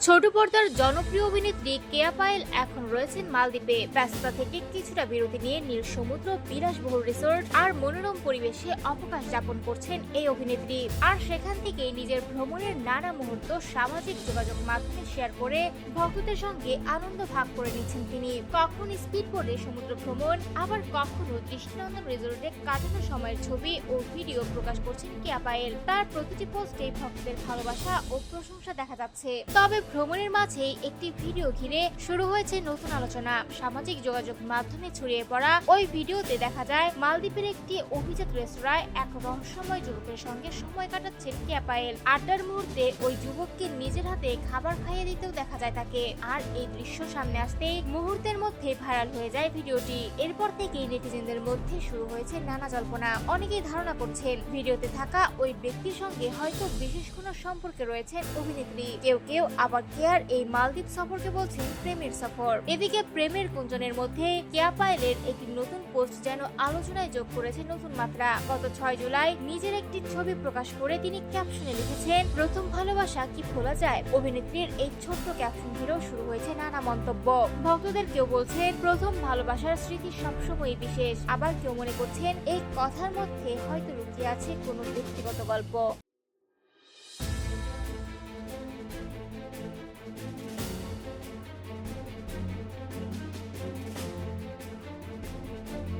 ছোট পর্দার জনপ্রিয় অভিনেত্রী কেয়া পায়েল এখন রয়েছেন মালদ্বীপে। ব্যস্ততা থেকে কিছুটা বিরতি নিয়ে নীল সমুদ্র, বিলাসবহুল রিসোর্ট আর মনোরম পরিবেশে অবকাশ যাপন করছেন এই অভিনেত্রী। আর সেখান থেকেই নিজের ভ্রমণের নানা মুহূর্ত সামাজিক যোগাযোগ মাধ্যমে শেয়ার করে ভক্তদের সঙ্গে আনন্দ ভাগ করে নিচ্ছেন তিনি। কখনো স্পিডবোটে সমুদ্র ভ্রমণ, আবার কখনো দৃষ্টিনন্দন রিসোর্টে কাটানো সময়ের ছবি ও ভিডিও প্রকাশ করছেন কেয়া পায়েল। তার প্রতিটি পোস্টে ভক্তদের ভালোবাসা ও প্রশংসা দেখা যাচ্ছে। তবে ভ্রমণের মাঝেই একটি ভিডিও ঘিরে শুরু হয়েছে নতুন আলোচনা। সামাজিক যোগাযোগ মাধ্যমে ছড়িয়ে পড়া ওই ভিডিওতে দেখা যায় মালদ্বীপের একটি অভিজাত রেস্তোরাঁয় এক রহস্যময় যুবকের সঙ্গে সময় কাটাচ্ছেন কেয়া পায়েল। আড্ডার মুহূর্তে ওই যুবককে নিজের হাতে খাবার খাইয়ে দিতেও দেখা যায় তাকে। আর এই দৃশ্য সামনে আসতেই মুহূর্তের মধ্যে ভাইরাল হয়ে যায় ভিডিওটি। এরপর থেকেই নেটিজেনদের মধ্যে শুরু হয়েছে নানা জল্পনা। অনেকেই ধারণা করছেন ভিডিওতে থাকা ওই ব্যক্তির সঙ্গে হয়তো বিশেষ কোনো সম্পর্কে রয়েছেন অভিনেত্রী। কেউ কেউ আবার কেয়ার এই মালদ্বীপ সফরকে বলছেন প্রেমের সফর। এদিকে প্রেমের গুঞ্জনের মধ্যে কেয়া পায়েলের একটি নতুন পোস্ট যেন আলোচনায় যোগ করেছে নতুন মাত্রা। গত 6 জুলাই নিজের একটি ছবি প্রকাশ করে তিনি ক্যাপশনে লিখেছেন, প্রথম ভালোবাসা কি ভোলা যায়। অভিনেত্রীর এই ছোট্ট ক্যাপশন ঘিরেও শুরু হয়েছে নানা মন্তব্য। ভক্তদের কেউ বলছেন প্রথম ভালোবাসার স্মৃতি সবসময় বিশেষ, আবার কেউ মনে করছেন এই কথার মধ্যে হয়তো লুকিয়ে আছে কোনো ব্যক্তিগত গল্প।